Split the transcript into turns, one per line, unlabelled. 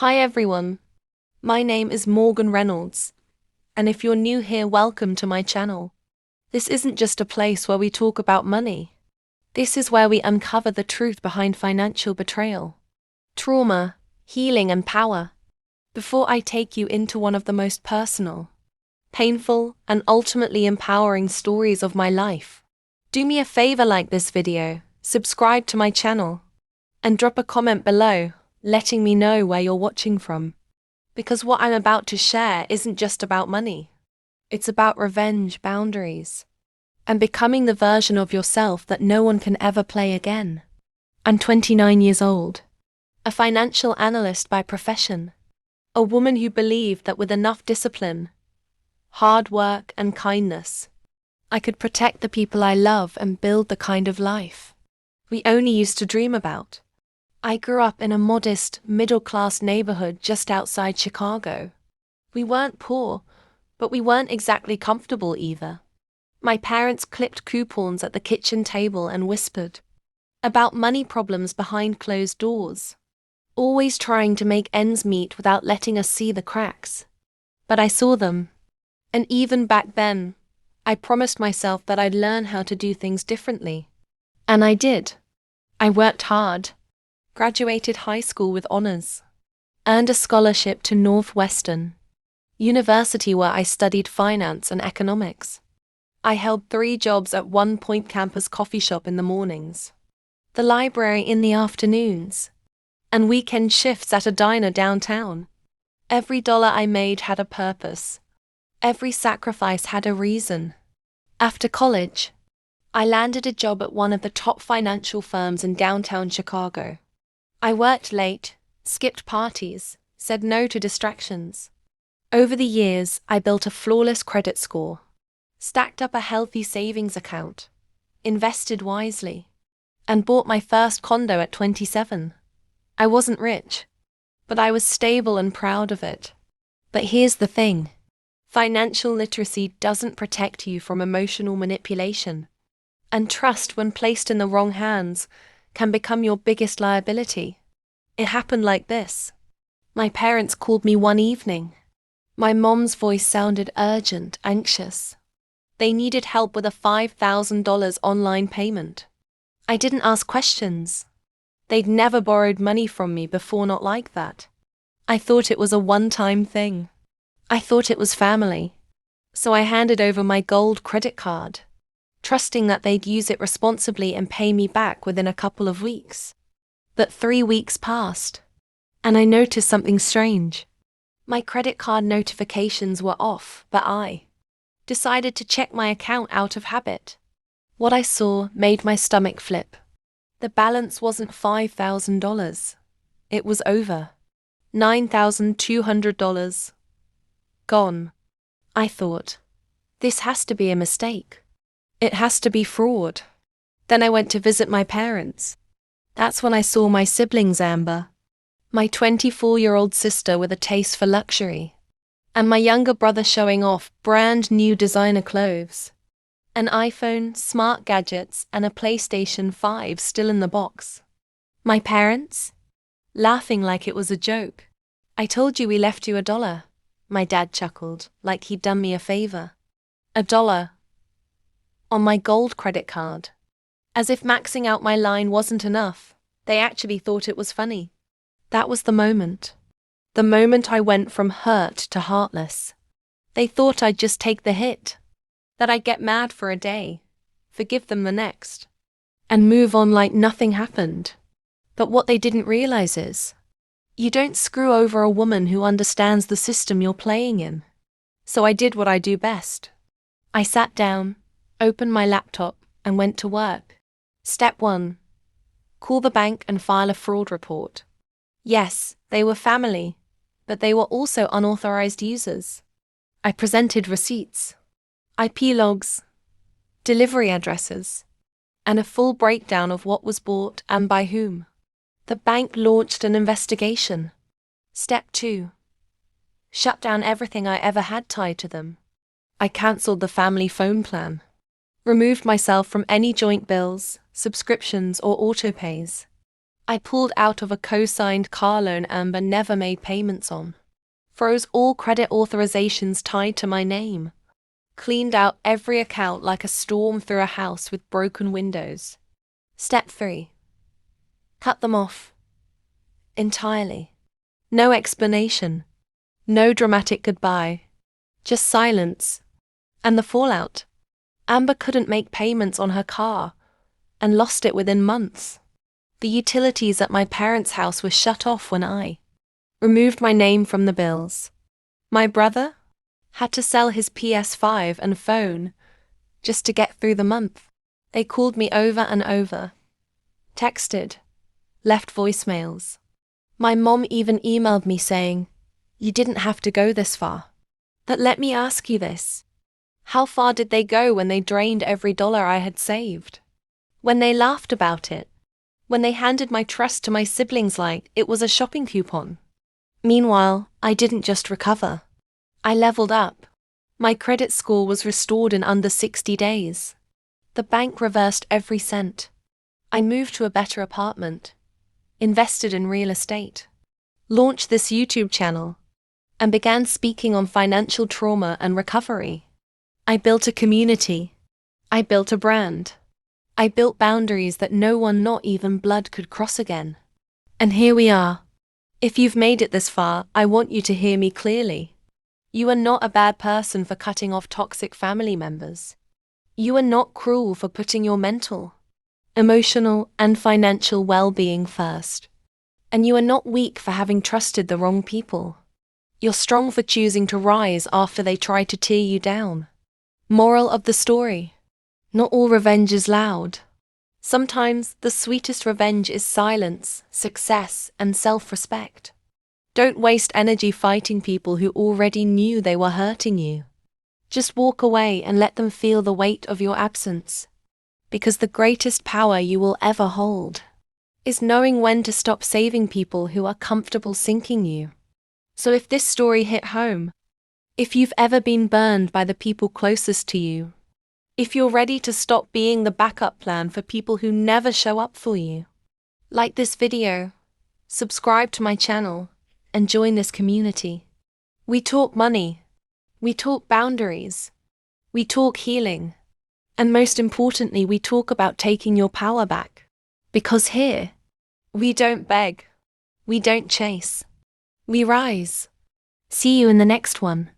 Hi everyone, my name is Morgan Reynolds, and if you're new here, welcome to my channel. This isn't just a place where we talk about money. This is where we uncover the truth behind financial betrayal, trauma, healing and power. Before I take you into one of the most personal, painful and ultimately empowering stories of my life, do me a favor, like this video, subscribe to my channel, and drop a comment below, letting me know where you're watching from. Because what I'm about to share isn't just about money. It's about revenge, boundaries, and becoming the version of yourself that no one can ever play again. I'm 29 years old, a financial analyst by profession, a woman who believed that with enough discipline, hard work and kindness, I could protect the people I love and build the kind of life we only used to dream about. I grew up in a modest, middle-class neighborhood just outside Chicago. We weren't poor, but we weren't exactly comfortable either. My parents clipped coupons at the kitchen table and whispered about money problems behind closed doors, always trying to make ends meet without letting us see the cracks. But I saw them, and even back then, I promised myself that I'd learn how to do things differently. And I did. I worked hard, graduated high school with honors, earned a scholarship to Northwestern University where I studied finance and economics. I held 3 jobs at One Point campus coffee shop in the mornings, the library in the afternoons, and weekend shifts at a diner downtown. Every dollar I made had a purpose. Every sacrifice had a reason. After college, I landed a job at one of the top financial firms in downtown Chicago. I worked late, skipped parties, said no to distractions. Over the years, I built a flawless credit score, stacked up a healthy savings account, invested wisely, and bought my first condo at 27. I wasn't rich, but I was stable and proud of it. But here's the thing. Financial literacy doesn't protect you from emotional manipulation, and trust, when placed in the wrong hands, can become your biggest liability. It happened like this. My parents called me one evening. My mom's voice sounded urgent, anxious. They needed help with a $5,000 online payment. I didn't ask questions. They'd never borrowed money from me before, not like that. I thought it was a one-time thing. I thought it was family. So I handed over my gold credit card, trusting that they'd use it responsibly and pay me back within a couple of weeks. But 3 weeks passed, and I noticed something strange. My credit card notifications were off, but I decided to check my account out of habit. What I saw made my stomach flip. The balance wasn't $5,000. It was over $9,200. Gone. I thought, this has to be a mistake. It has to be fraud. Then I went to visit my parents. That's when I saw my siblings, Amber, my 24-year-old sister with a taste for luxury, and my younger brother showing off brand new designer clothes, an iPhone, smart gadgets, and a PlayStation 5 still in the box. My parents, laughing like it was a joke. I told you we left you $1. My dad chuckled, like he'd done me a favor. $1 on my gold credit card. As if maxing out my line wasn't enough, they actually thought it was funny. That was the moment. The moment I went from hurt to heartless. They thought I'd just take the hit, that I'd get mad for a day, forgive them the next, and move on like nothing happened. But what they didn't realize is, you don't screw over a woman who understands the system you're playing in. So I did what I do best. I sat down, opened my laptop, and went to work. Step 1. Call the bank and file a fraud report. Yes, they were family, but they were also unauthorized users. I presented receipts, IP logs, delivery addresses, and a full breakdown of what was bought and by whom. The bank launched an investigation. Step 2. Shut down everything I ever had tied to them. I cancelled the family phone plan, removed myself from any joint bills, subscriptions, or autopays. I pulled out of a co-signed car loan Amber never made payments on. Froze all credit authorizations tied to my name. Cleaned out every account like a storm through a house with broken windows. Step 3. Cut them off. Entirely. No explanation. No dramatic goodbye. Just silence. And the fallout. Amber couldn't make payments on her car and lost it within months. The utilities at my parents' house were shut off when I removed my name from the bills. My brother had to sell his PS5 and phone just to get through the month. They called me over and over, texted, left voicemails. My mom even emailed me saying, "You didn't have to go this far." But let me ask you this. How far did they go when they drained every dollar I had saved? When they laughed about it? When they handed my trust to my siblings like it was a shopping coupon? Meanwhile, I didn't just recover. I leveled up. My credit score was restored in under 60 days. The bank reversed every cent. I moved to a better apartment, invested in real estate, launched this YouTube channel, and began speaking on financial trauma and recovery. I built a community. I built a brand. I built boundaries that no one, not even blood, could cross again. And here we are. If you've made it this far, I want you to hear me clearly. You are not a bad person for cutting off toxic family members. You are not cruel for putting your mental, emotional, and financial well-being first. And you are not weak for having trusted the wrong people. You're strong for choosing to rise after they try to tear you down. Moral of the story: not all revenge is loud. Sometimes the sweetest revenge is silence, success, and self-respect. Don't waste energy fighting people who already knew they were hurting you. Just walk away and let them feel the weight of your absence. Because the greatest power you will ever hold is knowing when to stop saving people who are comfortable sinking you. So if this story hit home, if you've ever been burned by the people closest to you, if you're ready to stop being the backup plan for people who never show up for you, like this video, subscribe to my channel, and join this community. We talk money. We talk boundaries. We talk healing. And most importantly, we talk about taking your power back. Because here, we don't beg. We don't chase. We rise. See you in the next one.